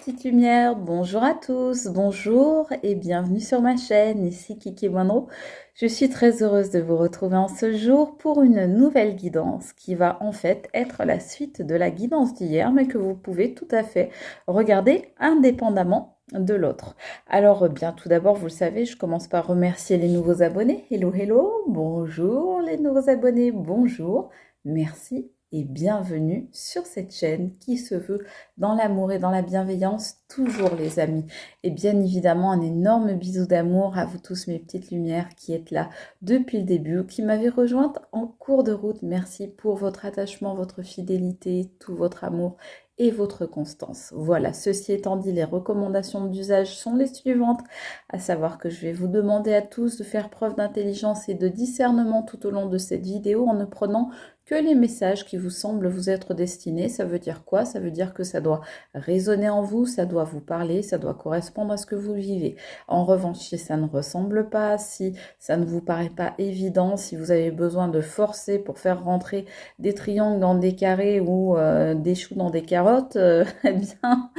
petites lumières, bonjour à tous, bonjour et bienvenue sur ma chaîne, ici Kiki Monroe. Je suis très heureuse de vous retrouver en ce jour pour une nouvelle guidance qui va en fait être la suite de la guidance d'hier, mais que vous pouvez tout à fait regarder indépendamment de l'autre. Alors bien tout d'abord, vous le savez, je commence par remercier les nouveaux abonnés. Hello, hello, bonjour les nouveaux abonnés, bonjour, merci et bienvenue sur cette chaîne qui se veut dans l'amour et dans la bienveillance, toujours les amis. Et bien évidemment, un énorme bisou d'amour à vous tous mes petites lumières qui êtes là depuis le début, qui m'avez rejointe en cours de route. Merci pour votre attachement, votre fidélité, tout votre amour et votre constance. Voilà, ceci étant dit, les recommandations d'usage sont les suivantes, à savoir que je vais vous demander à tous de faire preuve d'intelligence et de discernement tout au long de cette vidéo en ne prenant que les messages qui vous semblent vous être destinés. Ça veut dire quoi? Ça veut dire que ça doit résonner en vous, ça doit vous parler, ça doit correspondre à ce que vous vivez. En revanche, si ça ne ressemble pas, si ça ne vous paraît pas évident, si vous avez besoin de forcer pour faire rentrer des triangles dans des carrés ou des choux dans des carottes, eh bien,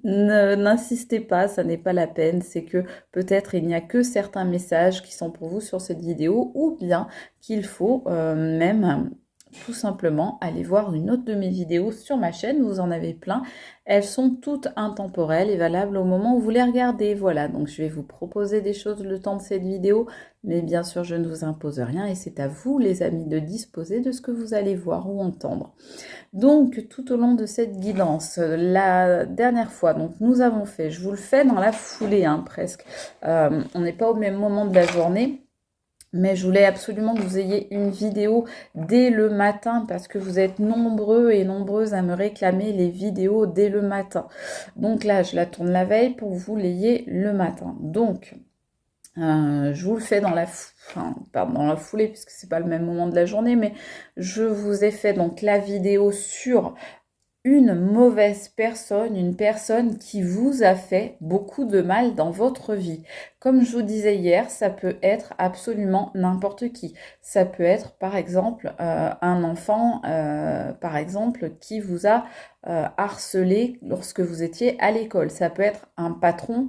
n'insistez pas, ça n'est pas la peine. C'est que peut-être il n'y a que certains messages qui sont pour vous sur cette vidéo, ou bien qu'il faut même tout simplement aller voir une autre de mes vidéos sur ma chaîne, vous en avez plein, elles sont toutes intemporelles et valables au moment où vous les regardez. Voilà, donc je vais vous proposer des choses le temps de cette vidéo, mais bien sûr je ne vous impose rien et c'est à vous les amis de disposer de ce que vous allez voir ou entendre. Donc tout au long de cette guidance, la dernière fois, donc nous avons fait, je vous le fais dans la foulée hein, presque, on n'est pas au même moment de la journée, mais je voulais absolument que vous ayez une vidéo dès le matin parce que vous êtes nombreux et nombreuses à me réclamer les vidéos dès le matin. Donc là, je la tourne la veille pour que vous l'ayez le matin. Donc, je vous le fais dans la, dans la foulée puisque c'est pas le même moment de la journée, mais je vous ai fait donc la vidéo sur une mauvaise personne, une personne qui vous a fait beaucoup de mal dans votre vie. Comme je vous disais hier, ça peut être absolument n'importe qui. Ça peut être par exemple un enfant, par exemple, qui vous a harcelé lorsque vous étiez à l'école. Ça peut être un patron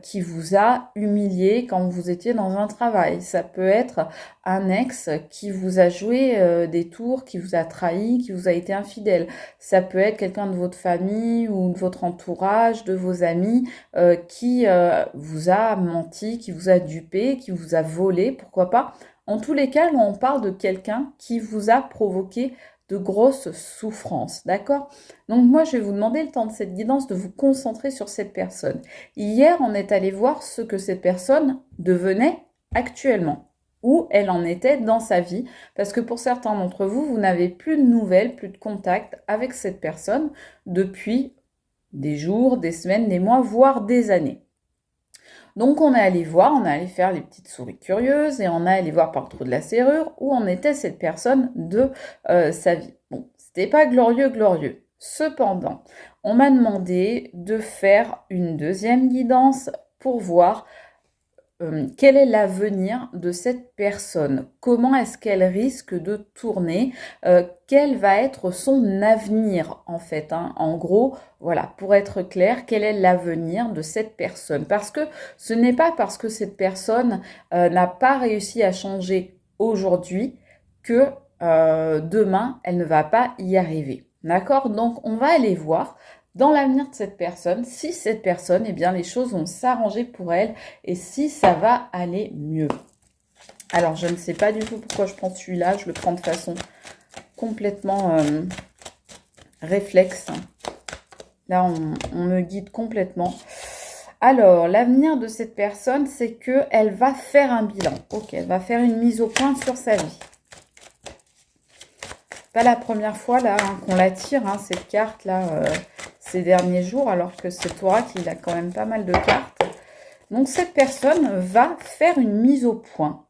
qui vous a humilié quand vous étiez dans un travail. Ça peut être un ex qui vous a joué des tours, qui vous a trahi, qui vous a été infidèle. Ça peut être quelqu'un de votre famille ou de votre entourage, de vos amis qui vous a menti, qui vous a dupé, qui vous a volé, pourquoi pas. En tous les cas, là, on parle de quelqu'un qui vous a provoqué de grosses souffrances, d'accord? Donc moi, je vais vous demander le temps de cette guidance de vous concentrer sur cette personne. Hier, on est allé voir ce que cette personne devenait actuellement, où elle en était dans sa vie, parce que pour certains d'entre vous, vous n'avez plus de nouvelles, plus de contact avec cette personne depuis des jours, des semaines, des mois, voire des années. Donc on est allé voir, on est allé faire les petites souris curieuses et on est allé voir par le trou de la serrure où en était cette personne de sa vie. Bon, c'était pas glorieux, glorieux. Cependant, on m'a demandé de faire une deuxième guidance pour voir quel est l'avenir de cette personne? Comment est-ce qu'elle risque de tourner? Quel va être son avenir en fait hein? En gros, voilà, pour être clair, quel est l'avenir de cette personne? Parce que ce n'est pas parce que cette personne n'a pas réussi à changer aujourd'hui que demain, elle ne va pas y arriver. D'accord? Donc, on va aller voir dans l'avenir de cette personne, si cette personne, eh bien, les choses vont s'arranger pour elle et si ça va aller mieux. Alors, je ne sais pas du tout pourquoi je prends celui-là. Je le prends de façon complètement réflexe. Là, on me guide complètement. Alors, l'avenir de cette personne, c'est qu'elle va faire un bilan. Ok, elle va faire une mise au point sur sa vie. Pas la première fois là hein, qu'on la tire, hein, cette carte là, ces derniers jours, alors que cet oracle, il a quand même pas mal de cartes. Donc, cette personne va faire une mise au point.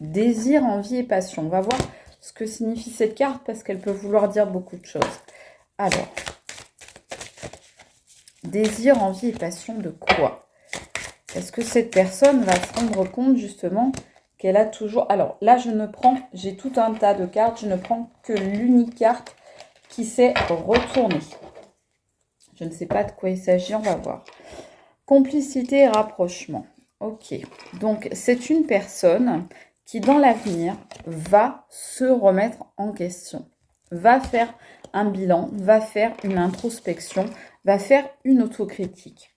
Désir, envie et passion. On va voir ce que signifie cette carte parce qu'elle peut vouloir dire beaucoup de choses. Alors, désir, envie et passion de quoi? Est-ce que cette personne va se rendre compte justement qu'elle a toujours... Alors là, je ne prends... J'ai tout un tas de cartes. Je ne prends que l'unique carte qui s'est retournée. Je ne sais pas de quoi il s'agit, on va voir. Complicité et rapprochement. Ok, donc c'est une personne qui dans l'avenir va se remettre en question, va faire un bilan, va faire une introspection, va faire une autocritique.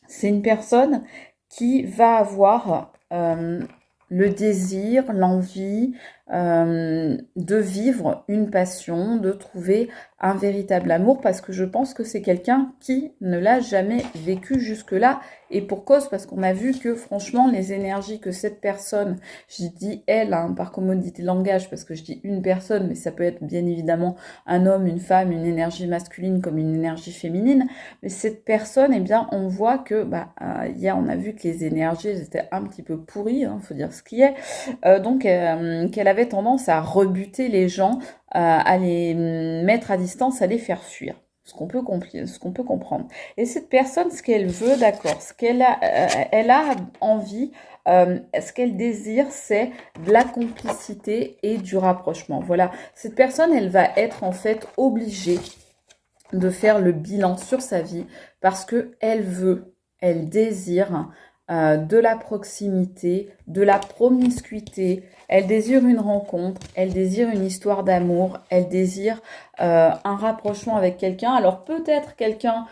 C'est une personne qui va avoir le désir, l'envie de vivre une passion, de trouver un véritable amour, parce que je pense que c'est quelqu'un qui ne l'a jamais vécu jusque-là, et pour cause, parce qu'on a vu que franchement, les énergies que cette personne, je dis elle, hein, par commodité de langage, parce que je dis une personne, mais ça peut être bien évidemment un homme, une femme, une énergie masculine comme une énergie féminine, mais cette personne, eh bien, on voit que, hier, on a vu que les énergies elles étaient un petit peu pourries, hein, faut dire ce qui est, donc qu'elle avait tendance à rebuter les gens, à les mettre à distance, à les faire fuir. Ce qu'on peut comprendre. Et cette personne, ce qu'elle veut, d'accord, ce qu'elle a, elle a envie, ce qu'elle désire, c'est de la complicité et du rapprochement. Voilà, cette personne, elle va être en fait obligée de faire le bilan sur sa vie parce que elle désire de la proximité, de la promiscuité, elle désire une rencontre, elle désire une histoire d'amour, elle désire un rapprochement avec quelqu'un. Alors peut-être quelqu'un,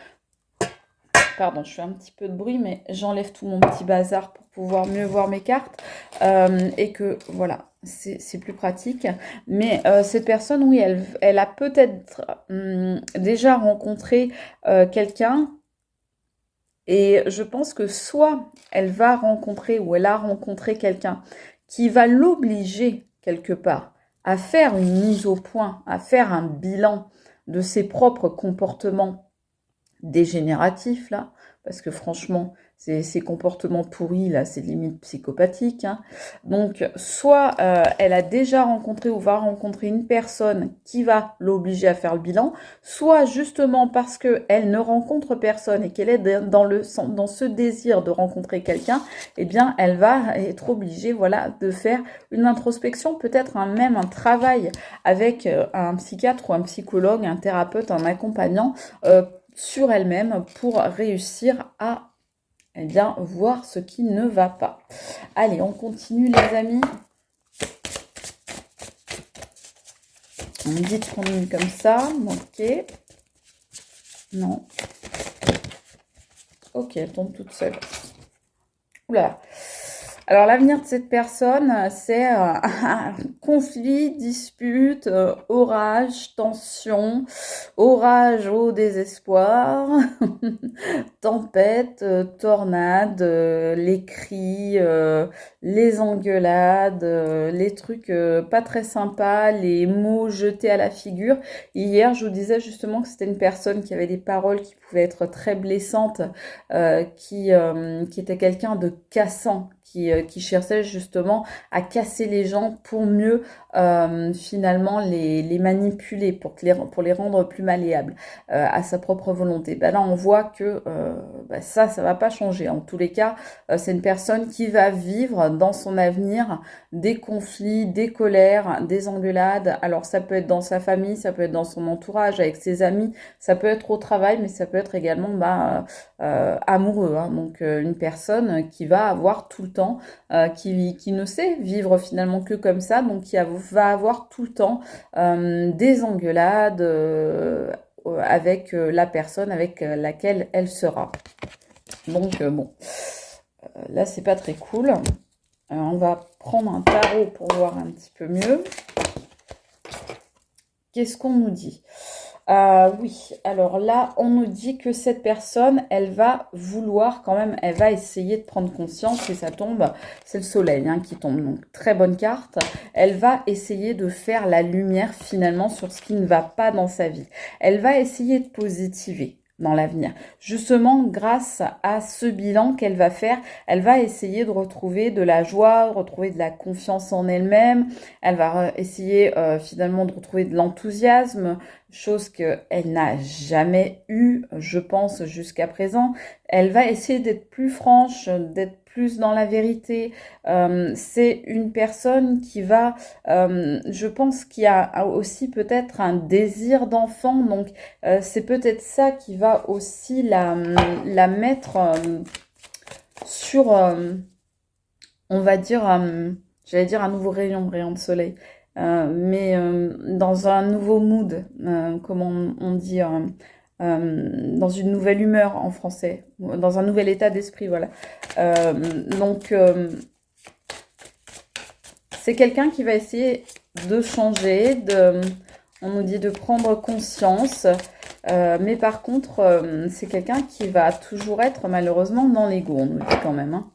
pardon, je fais un petit peu de bruit, mais j'enlève tout mon petit bazar pour pouvoir mieux voir mes cartes et que voilà. C'est plus pratique, mais cette personne, oui, elle a peut-être déjà rencontré quelqu'un, et je pense que soit elle va rencontrer ou elle a rencontré quelqu'un qui va l'obliger quelque part à faire une mise au point, à faire un bilan de ses propres comportements dégénératifs, là, parce que franchement, ces comportements pourris, là, c'est limite psychopathique. Hein. Donc, soit elle a déjà rencontré ou va rencontrer une personne qui va l'obliger à faire le bilan, soit justement parce qu'elle ne rencontre personne et qu'elle est dans ce désir de rencontrer quelqu'un, eh bien, elle va être obligée, voilà, de faire une introspection, peut-être même un travail avec un psychiatre ou un psychologue, un thérapeute, un accompagnant, sur elle-même pour réussir à voir ce qui ne va pas. Allez, on continue les amis. On me dit de prendre une comme ça. Ok. Non. Ok, elle tombe toute seule. Oula. Alors l'avenir de cette personne, c'est conflit, dispute, orage, tension, orage au désespoir, tempête, tornade, les cris, les engueulades, les trucs pas très sympas, les mots jetés à la figure. Hier, je vous disais justement que c'était une personne qui avait des paroles qui pouvaient être très blessantes, qui était quelqu'un de cassant, qui cherchait justement à casser les gens pour mieux finalement les manipuler, pour les rendre plus malléables à sa propre volonté. Là, on voit que ça va pas changer. En tous les cas, c'est une personne qui va vivre dans son avenir des conflits, des colères, des engueulades. Alors, ça peut être dans sa famille, ça peut être dans son entourage, avec ses amis, ça peut être au travail, mais ça peut être également amoureux. Hein. Donc, une personne qui va avoir tout le temps, qui ne sait vivre finalement que comme ça, donc qui va avoir tout le temps des engueulades avec la personne avec laquelle elle sera. Donc bon, là c'est pas très cool. On va prendre un tarot pour voir un petit peu mieux. Qu'est-ce qu'on nous dit ? Oui, alors là, on nous dit que cette personne, elle va vouloir quand même, elle va essayer de prendre conscience, et ça tombe, c'est le soleil qui tombe, donc très bonne carte. Elle va essayer de faire la lumière finalement sur ce qui ne va pas dans sa vie. Elle va essayer de positiver dans l'avenir. Justement, grâce à ce bilan qu'elle va faire, elle va essayer de retrouver de la joie, de retrouver de la confiance en elle-même. Elle va essayer finalement de retrouver de l'enthousiasme, chose qu'elle n'a jamais eue, je pense, jusqu'à présent. Elle va essayer d'être plus franche, d'être plus dans la vérité. C'est une personne qui va, je pense qu'il y a aussi peut-être un désir d'enfant, donc c'est peut-être ça qui va aussi la mettre sur, on va dire, j'allais dire un nouveau rayon de soleil, mais dans un nouveau mood, comme on dit, dans une nouvelle humeur en français, dans un nouvel état d'esprit, voilà. Donc, c'est quelqu'un qui va essayer de changer, on nous dit de prendre conscience, mais par contre, c'est quelqu'un qui va toujours être malheureusement dans l'ego, on nous dit quand même, hein.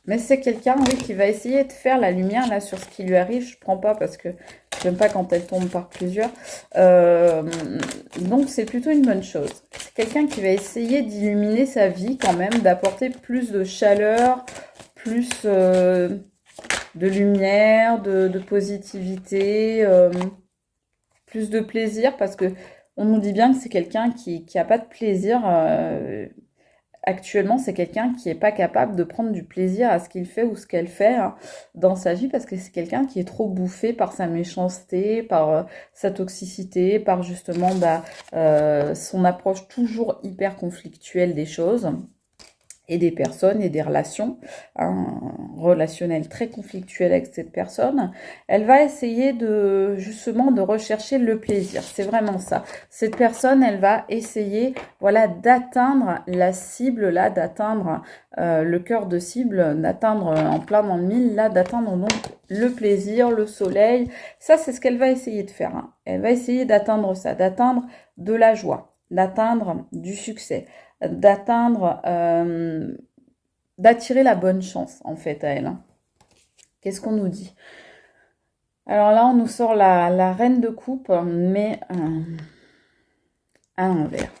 Mais c'est quelqu'un, oui, qui va essayer de faire la lumière là sur ce qui lui arrive. Je prends pas parce que j'aime pas quand elle tombe par plusieurs. Donc c'est plutôt une bonne chose. C'est quelqu'un qui va essayer d'illuminer sa vie quand même, d'apporter plus de chaleur, plus de lumière, de positivité, plus de plaisir parce que on nous dit bien que c'est quelqu'un qui a pas de plaisir. Actuellement, c'est quelqu'un qui n'est pas capable de prendre du plaisir à ce qu'il fait ou ce qu'elle fait, hein, dans sa vie parce que c'est quelqu'un qui est trop bouffé par sa méchanceté, par sa toxicité, par justement son approche toujours hyper conflictuelle des choses et des personnes et des relations, hein, relationnelles très conflictuelles avec cette personne. Elle va essayer justement de rechercher le plaisir. C'est vraiment ça. Cette personne, elle va essayer, voilà, d'atteindre la cible, là, d'atteindre le cœur de cible, d'atteindre en plein dans le mille, là, d'atteindre donc le plaisir, le soleil. Ça, c'est ce qu'elle va essayer de faire, hein. Elle va essayer d'atteindre ça, d'atteindre de la joie, d'atteindre du succès, d'atteindre, d'attirer la bonne chance, en fait, à elle, hein. Qu'est-ce qu'on nous dit? Alors là, on nous sort la reine de coupe, mais à l'envers.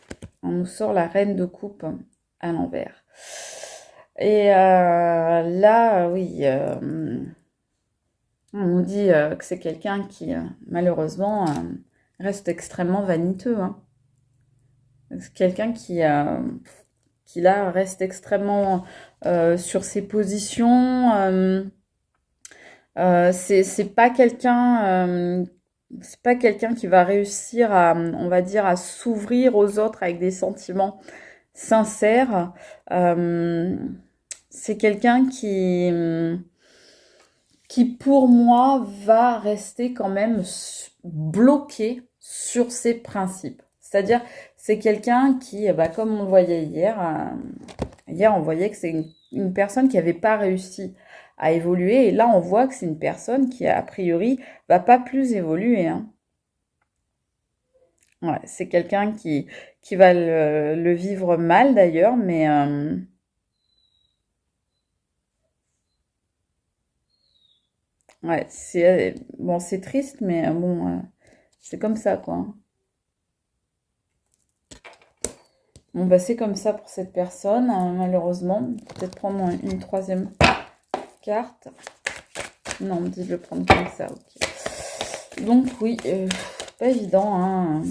On nous sort la reine de coupe à l'envers. Et là, oui, on nous dit que c'est quelqu'un qui, malheureusement, reste extrêmement vaniteux, hein. C'est quelqu'un qui là reste extrêmement sur ses positions. C'est pas quelqu'un qui va réussir à, on va dire, à s'ouvrir aux autres avec des sentiments sincères. C'est quelqu'un qui pour moi va rester quand même bloqué sur ses principes. C'est-à-dire, c'est quelqu'un qui, comme on le voyait hier on voyait que c'est une personne qui n'avait pas réussi à évoluer. Et là, on voit que c'est une personne qui, a priori, va pas plus évoluer, hein. Ouais, c'est quelqu'un qui va le vivre mal d'ailleurs, mais ouais, bon, c'est triste, mais bon, c'est comme ça, quoi, hein. Bon, c'est comme ça pour cette personne, hein, malheureusement. Peut-être prendre une troisième carte. Non, on me dit de le prendre comme ça, ok. Donc, oui, pas évident, hein.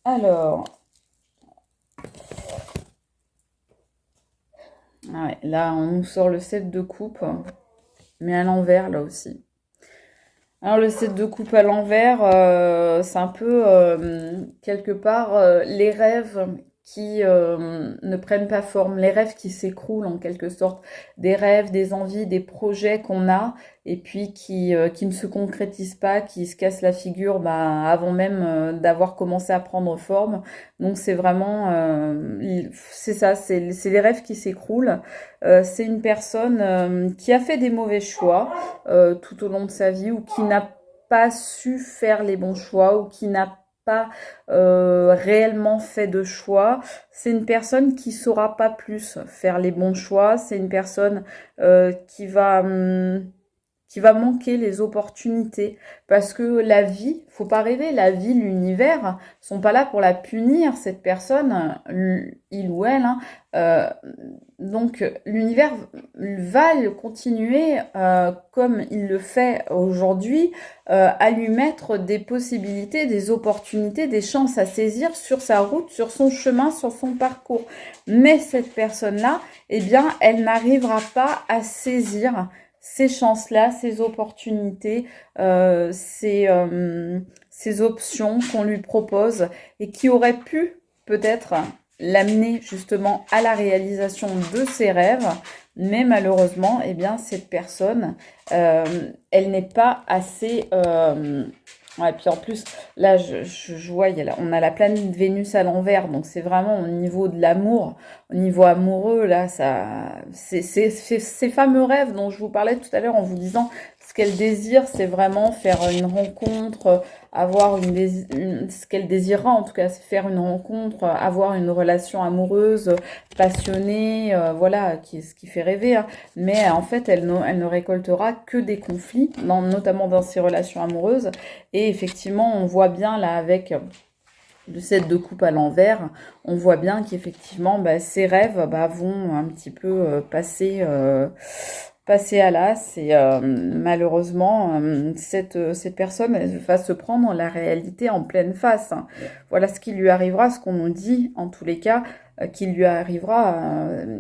Alors, ouais, là, on nous sort le 7 de coupe, mais à l'envers, là aussi. Alors, le 7 de coupe à l'envers, c'est un peu, quelque part, les rêves qui ne prennent pas forme, les rêves qui s'écroulent en quelque sorte, des rêves, des envies, des projets qu'on a, et puis qui ne se concrétisent pas, qui se cassent la figure avant même d'avoir commencé à prendre forme. Donc c'est vraiment, c'est ça, c'est les rêves qui s'écroulent. C'est une personne qui a fait des mauvais choix tout au long de sa vie ou qui n'a pas su faire les bons choix ou qui n'a pas réellement fait de choix. C'est une personne qui saura pas plus faire les bons choix. C'est une personne qui qui va manquer les opportunités. Parce que la vie, faut pas rêver, la vie, l'univers sont pas là pour la punir, cette personne, il ou elle, hein. Euh, donc l'univers va le continuer comme il le fait aujourd'hui, à lui mettre des possibilités, des opportunités, des chances à saisir sur sa route, sur son chemin, sur son parcours. Mais cette personne-là, eh bien, elle n'arrivera pas à saisir ces chances-là, ces opportunités, ces options qu'on lui propose et qui auraient pu peut-être l'amener justement à la réalisation de ses rêves. Mais malheureusement, eh bien, cette personne, elle n'est pas assez... Ouais, puis en plus, là, je vois, on a la planète Vénus à l'envers, donc c'est vraiment au niveau de l'amour, au niveau amoureux, là, ces fameux rêves dont je vous parlais tout à l'heure en vous disant ce qu'elle désire, c'est vraiment faire une rencontre, avoir ce qu'elle désirera en tout cas, c'est faire une rencontre, avoir une relation amoureuse, passionnée, voilà, ce qui fait rêver, hein. Mais en fait, elle ne récoltera que des conflits, notamment dans ses relations amoureuses. Et effectivement, on voit bien là avec le 7 de coupe à l'envers, on voit bien qu'effectivement, ces rêves vont un petit peu passer à l'as. Et malheureusement, cette personne elle va se prendre la réalité en pleine face, hein. Voilà ce qui lui arrivera, ce qu'on nous dit en tous les cas, qu'il lui arrivera.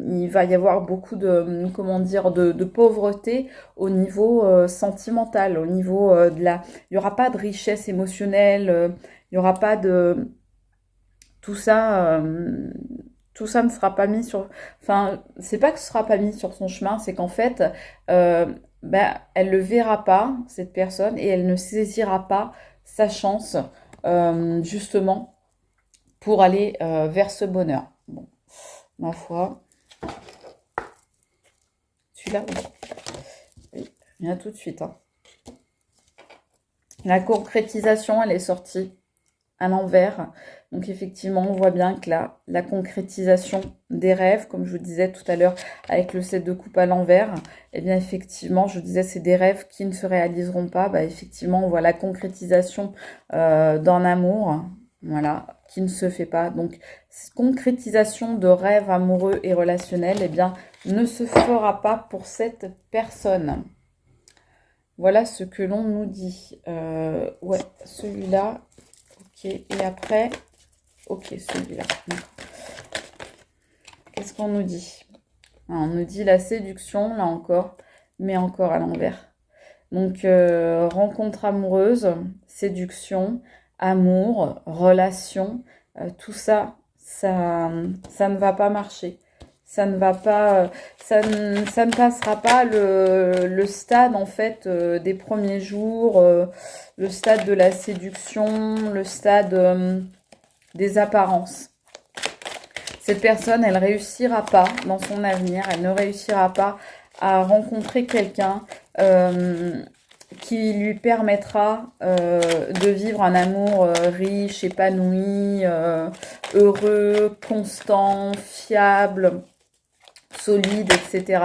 Il va y avoir beaucoup de, comment dire, de pauvreté au niveau sentimental, au niveau de la... Il n'y aura pas de richesse émotionnelle, il n'y aura pas de... Tout ça... tout ça ne sera pas mis sur... Enfin, c'est pas que ce sera pas mis sur son chemin, c'est qu'en fait, elle le verra pas, cette personne, et elle ne saisira pas sa chance, justement, pour aller vers ce bonheur. Bon, ma foi. Celui-là, oui, il y a tout de suite, hein. La concrétisation, elle est sortie à l'envers. Donc effectivement, on voit bien que là, la concrétisation des rêves, comme je vous disais tout à l'heure avec le 7 de coupe à l'envers, eh bien effectivement, je vous disais, c'est des rêves qui ne se réaliseront pas. Effectivement, on voit la concrétisation d'un amour, voilà, qui ne se fait pas. Donc, cette concrétisation de rêves amoureux et relationnels, eh bien, ne se fera pas pour cette personne. Voilà ce que l'on nous dit. Ouais, celui-là. Ok, et après, ok, celui-là. Qu'est-ce qu'on nous dit? On nous dit la séduction, là encore, mais encore à l'envers. Donc, rencontre amoureuse, séduction, amour, relation, tout ça, ça ne va pas marcher. Ça ne va pas, ça ne passera pas le stade en fait des premiers jours, le stade de la séduction, le stade des apparences. Cette personne, elle réussira pas dans son avenir, elle ne réussira pas à rencontrer quelqu'un qui lui permettra de vivre un amour riche, épanoui, heureux, constant, fiable, solide, etc.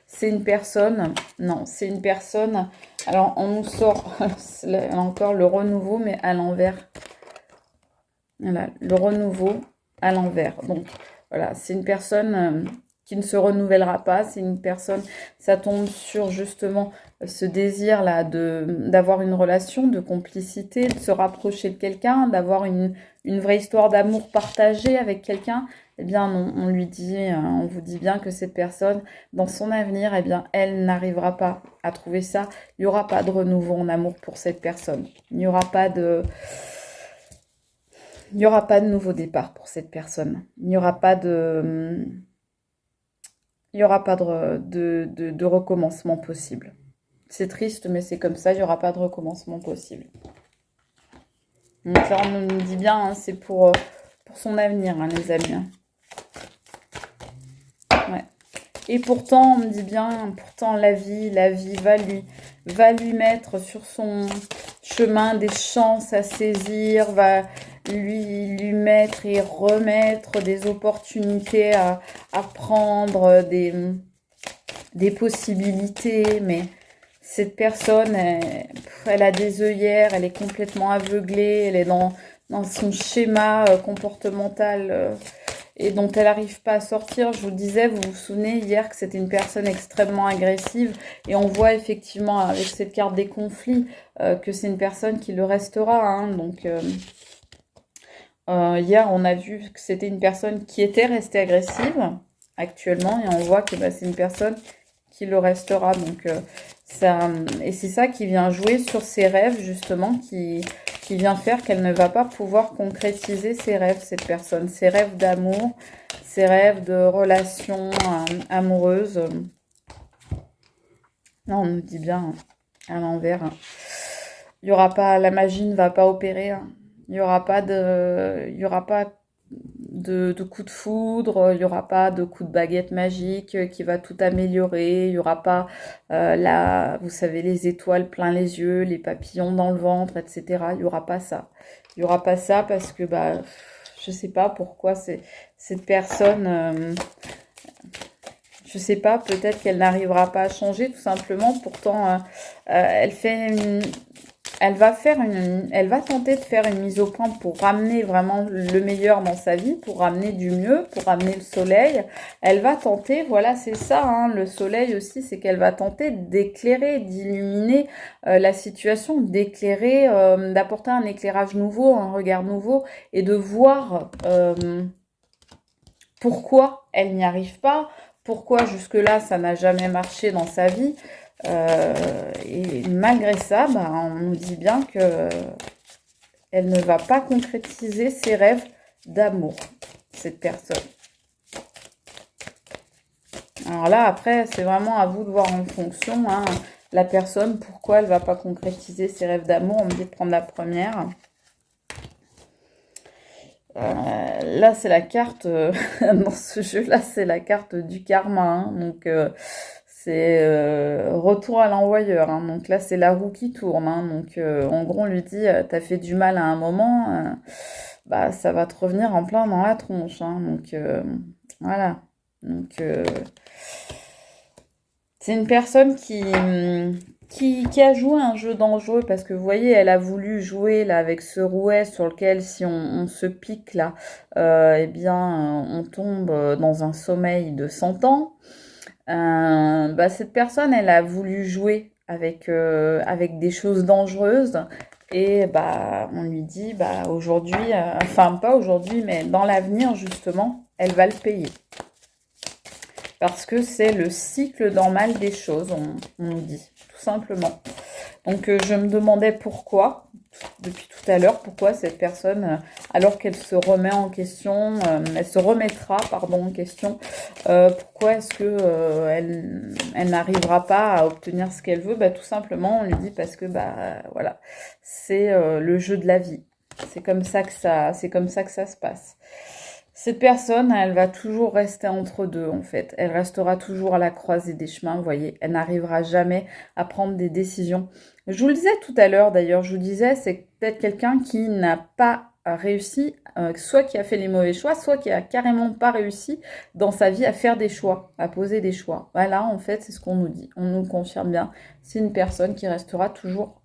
C'est une personne, non, c'est une personne, alors on nous sort, là encore, le renouveau, mais à l'envers. Voilà, le renouveau à l'envers. Donc, voilà, c'est une personne qui ne se renouvellera pas. C'est une personne, ça tombe sur justement ce désir-là d'avoir une relation, de complicité, de se rapprocher de quelqu'un, d'avoir une vraie histoire d'amour partagée avec quelqu'un. Eh bien, non, on lui dit, on vous dit bien que cette personne, dans son avenir, eh bien, elle n'arrivera pas à trouver ça. Il n'y aura pas de renouveau en amour pour cette personne. Il n'y aura pas de... Il n'y aura pas de nouveau départ pour cette personne. Il n'y aura pas de... Il n'y aura pas de recommencement possible. C'est triste, mais c'est comme ça, il n'y aura pas de recommencement possible. Donc là, on nous dit bien, hein, c'est pour son avenir, hein, les amis. Ouais. Et pourtant, on me dit bien, pourtant la vie va lui mettre sur son chemin des chances à saisir, va lui mettre et remettre des opportunités à prendre, des possibilités, mais cette personne, elle a des œillères, elle est complètement aveuglée, elle est dans son schéma comportemental et dont elle n'arrive pas à sortir. Je vous disais, vous vous souvenez hier que c'était une personne extrêmement agressive et on voit effectivement avec cette carte des conflits que c'est une personne qui le restera. Hein. Donc hier, on a vu que c'était une personne qui était restée agressive actuellement et on voit que bah, c'est une personne qui le restera. Donc ça, et c'est ça qui vient jouer sur ses rêves justement, qui vient faire qu'elle ne va pas pouvoir concrétiser ses rêves, cette personne, ses rêves d'amour, ses rêves de relations amoureuses. Non, on nous dit bien à l'envers. Il y aura pas, la magie ne va pas opérer. Hein. Il y aura pas de coup de foudre, il y aura pas de coup de baguette magique qui va tout améliorer. Il y aura pas vous savez, les étoiles plein les yeux, les papillons dans le ventre, etc. Il y aura pas ça. Il y aura pas ça parce que bah je sais pas pourquoi cette personne. Je sais pas, peut-être qu'elle n'arrivera pas à changer tout simplement. Pourtant, elle fait elle va tenter de faire une mise au point pour ramener vraiment le meilleur dans sa vie, pour ramener du mieux, pour ramener le soleil. Elle va tenter, voilà, c'est ça, hein, le soleil aussi, c'est qu'elle va tenter d'éclairer, d'illuminer la situation, d'éclairer, d'apporter un éclairage nouveau, un regard nouveau, et de voir pourquoi elle n'y arrive pas, pourquoi jusque-là ça n'a jamais marché dans sa vie. Et malgré ça, bah, on nous dit bien que elle ne va pas concrétiser ses rêves d'amour, cette personne. Alors là, après, c'est vraiment à vous de voir en fonction, hein, la personne, pourquoi elle ne va pas concrétiser ses rêves d'amour. On me dit de prendre la première. Là, c'est la carte, dans ce jeu-là, c'est la carte du karma. Hein, donc, c'est retour à l'envoyeur. Hein, donc là, c'est la roue qui tourne. Hein, donc, en gros, on lui dit, t'as fait du mal à un moment, bah, ça va te revenir en plein dans la tronche. Hein, donc, voilà. Donc, c'est une personne qui a joué un jeu dangereux parce que vous voyez, elle a voulu jouer là avec ce rouet sur lequel si on se pique là, eh bien on tombe dans un sommeil de 100 ans. Bah, cette personne, elle a voulu jouer avec des choses dangereuses et bah on lui dit bah aujourd'hui, enfin pas aujourd'hui, mais dans l'avenir justement, elle va le payer. Parce que c'est le cycle normal des choses, on nous dit, tout simplement. Donc je me demandais pourquoi, depuis tout à l'heure, pourquoi cette personne, alors qu'elle se remet en question, elle se remettra, pardon, en question, pourquoi est-ce que elle n'arrivera pas à obtenir ce qu'elle veut? Bah, tout simplement, on lui dit parce que bah voilà, c'est le jeu de la vie. C'est comme ça que ça se passe. Cette personne, elle va toujours rester entre deux, en fait. Elle restera toujours à la croisée des chemins, vous voyez. Elle n'arrivera jamais à prendre des décisions. Je vous le disais tout à l'heure, d'ailleurs, je vous disais, c'est peut-être quelqu'un qui n'a pas réussi, soit qui a fait les mauvais choix, soit qui a carrément pas réussi dans sa vie à faire des choix, à poser des choix. Voilà, en fait, c'est ce qu'on nous dit. On nous confirme bien. C'est une personne qui restera toujours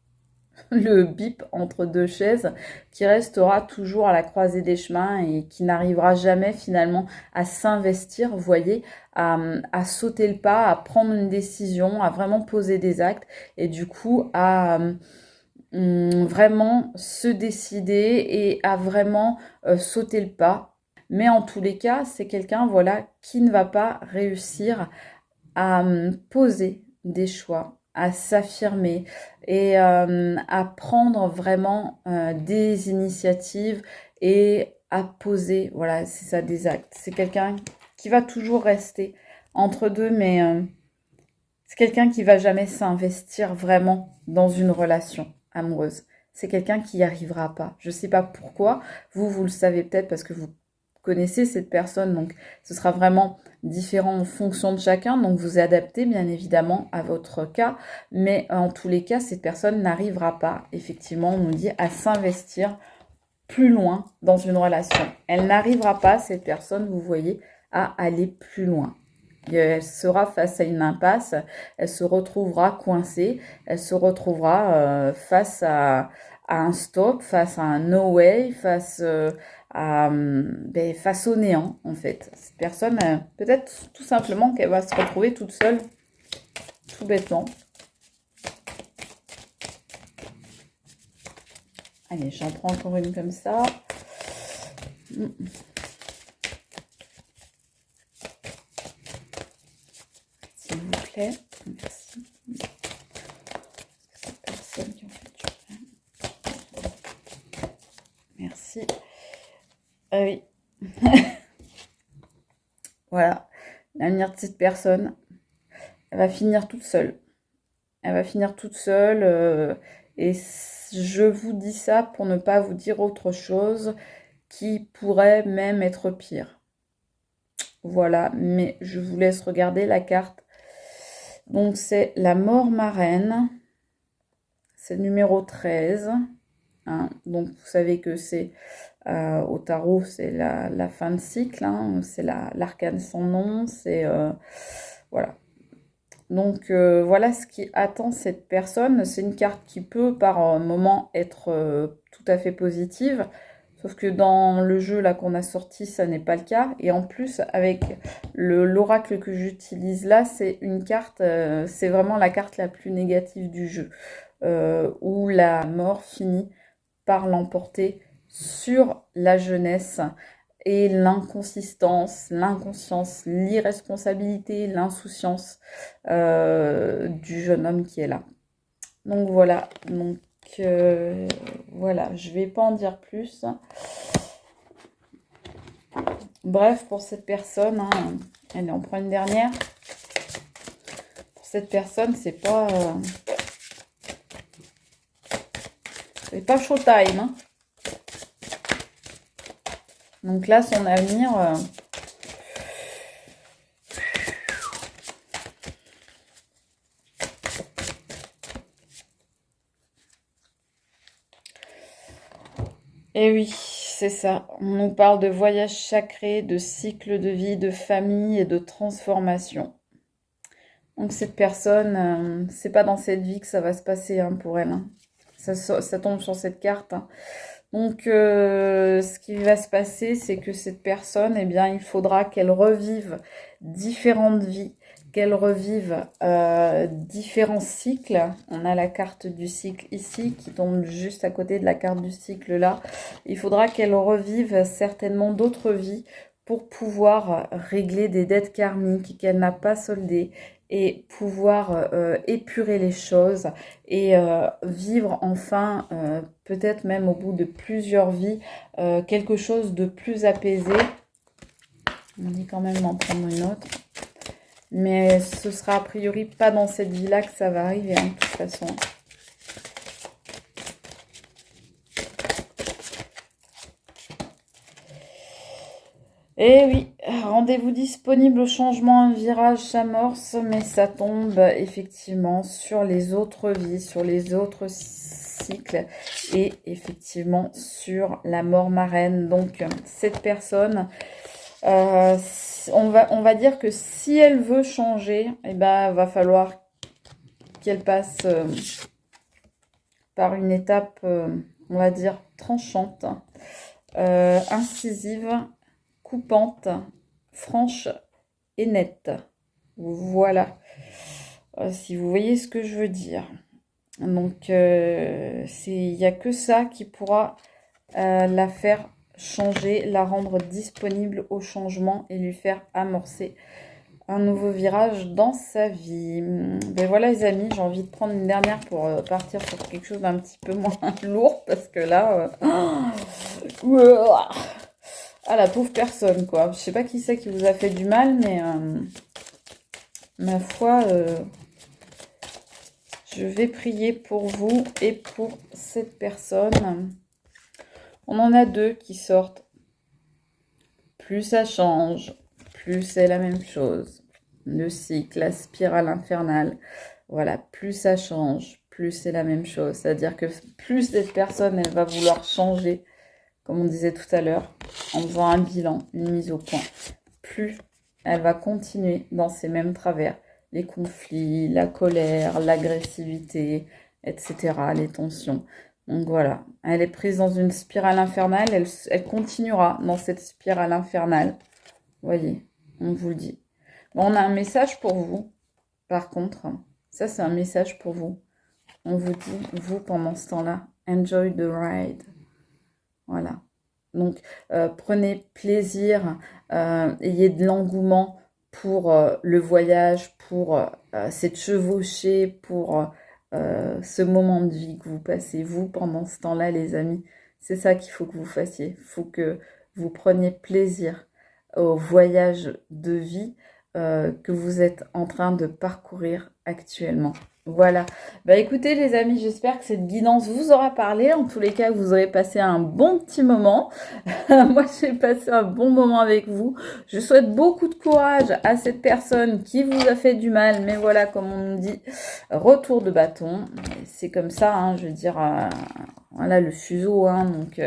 le bip entre deux chaises, qui restera toujours à la croisée des chemins et qui n'arrivera jamais finalement à s'investir, vous voyez, à sauter le pas, à prendre une décision, à vraiment poser des actes et du coup à vraiment se décider et à vraiment sauter le pas. Mais en tous les cas, c'est quelqu'un, voilà, qui ne va pas réussir à poser des choix, à s'affirmer et à prendre vraiment des initiatives et à poser, voilà, c'est ça, des actes. C'est quelqu'un qui va toujours rester entre deux, mais c'est quelqu'un qui va jamais s'investir vraiment dans une relation amoureuse. C'est quelqu'un qui n'y arrivera pas. Je ne sais pas pourquoi. Vous le savez peut-être parce que vous connaissez cette personne. Donc, ce sera vraiment différent en fonction de chacun. Donc, vous adaptez bien évidemment à votre cas. Mais en tous les cas, cette personne n'arrivera pas, effectivement, on nous dit, à s'investir plus loin dans une relation. Elle n'arrivera pas, cette personne, vous voyez, à aller plus loin. Et elle sera face à une impasse, elle se retrouvera coincée, elle se retrouvera face à un stop, face à un no way, face au néant en fait. Cette personne, peut-être tout simplement qu'elle va se retrouver toute seule, tout bêtement. Allez, j'en prends encore une comme ça. S'il vous plaît, merci. Cette personne qui en fait du bien. Merci. Ah oui. Voilà. L'avenir de cette personne, elle va finir toute seule. Elle va finir toute seule. Et je vous dis ça pour ne pas vous dire autre chose qui pourrait même être pire. Voilà, mais je vous laisse regarder la carte. Donc, c'est la mort marraine. C'est le numéro 13. Hein. Donc, vous savez que c'est au tarot, c'est la fin de cycle. Hein. C'est l'arcane sans nom. C'est voilà. Donc, voilà ce qui attend cette personne. C'est une carte qui peut, par moment, être tout à fait positive. Sauf que dans le jeu là qu'on a sorti, ça n'est pas le cas. Et en plus, avec l'oracle que j'utilise là, c'est une carte, c'est vraiment la carte la plus négative du jeu. Où la mort finit par l'emporter sur la jeunesse et l'inconsistance, l'inconscience, l'irresponsabilité, l'insouciance du jeune homme qui est là. Donc voilà, donc voilà, je vais pas en dire plus. Bref, pour cette personne, hein, allez, on prend une dernière. Pour cette personne, c'est pas showtime. Hein. Donc là, son avenir... Et oui, c'est ça. On nous parle de voyage sacré, de cycle de vie, de famille et de transformation. Donc cette personne, c'est pas dans cette vie que ça va se passer hein, pour elle. Hein. Ça tombe sur cette carte. Hein. Donc ce qui va se passer, c'est que cette personne, eh bien, il faudra qu'elle revive différentes vies, qu'elle revive différents cycles. On a la carte du cycle ici qui tombe juste à côté de la carte du cycle là. Il faudra qu'elle revive certainement d'autres vies pour pouvoir régler des dettes karmiques qu'elle n'a pas soldées et pouvoir épurer les choses et vivre enfin, peut-être même au bout de plusieurs vies, quelque chose de plus apaisé. On dit quand même d'en prendre une autre. Mais ce sera a priori pas dans cette vie-là que ça va arriver, hein, de toute façon. Et oui, rendez-vous disponible au changement, un virage s'amorce, mais ça tombe effectivement sur les autres vies, sur les autres cycles et effectivement sur la mort marraine. Donc cette personne, on va dire que si elle veut changer, eh ben, va falloir qu'elle passe par une étape, on va dire, tranchante, incisive, coupante, franche et nette. Voilà. Si vous voyez ce que je veux dire. Donc, il n'y a que ça qui pourra la faire changer, la rendre disponible au changement et lui faire amorcer un nouveau virage dans sa vie. Ben voilà les amis, j'ai envie de prendre une dernière pour partir sur quelque chose d'un petit peu moins lourd parce que là... Ah, la pauvre personne, quoi. Je sais pas qui c'est qui vous a fait du mal, mais ma foi, je vais prier pour vous et pour cette personne. On en a deux qui sortent. Plus ça change, plus c'est la même chose. Le cycle, la spirale infernale. Voilà, plus ça change, plus c'est la même chose. C'est-à-dire que plus cette personne, elle va vouloir changer, comme on disait tout à l'heure, en faisant un bilan, une mise au point, plus elle va continuer dans ces mêmes travers. Les conflits, la colère, l'agressivité, etc., les tensions. Donc voilà, elle est prise dans une spirale infernale, elle continuera dans cette spirale infernale. Voyez, on vous le dit. Bon, on a un message pour vous, par contre. Ça, c'est un message pour vous. On vous dit, vous, pendant ce temps-là, enjoy the ride. Voilà. Donc, prenez plaisir, ayez de l'engouement pour le voyage, pour cette chevauchée, pour ce moment de vie que vous passez, vous, pendant ce temps-là, les amis. C'est ça qu'il faut que vous fassiez. Il faut que vous preniez plaisir au voyage de vie que vous êtes en train de parcourir actuellement. Voilà. Bah écoutez les amis, j'espère que cette guidance vous aura parlé. En tous les cas, vous aurez passé un bon petit moment. Moi, j'ai passé un bon moment avec vous. Je souhaite beaucoup de courage à cette personne qui vous a fait du mal. Mais voilà, comme on nous dit, retour de bâton. C'est comme ça, hein, je veux dire, voilà le fuseau. Hein, donc,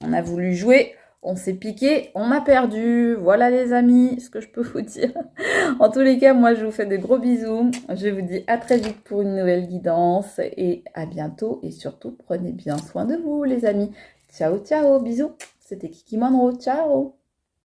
on a voulu jouer. On s'est piqué, on a perdu. Voilà les amis, ce que je peux vous dire. En tous les cas, moi je vous fais de gros bisous. Je vous dis à très vite pour une nouvelle guidance et à bientôt. Et surtout, prenez bien soin de vous les amis. Ciao, ciao, bisous. C'était Kiki Monroe, ciao.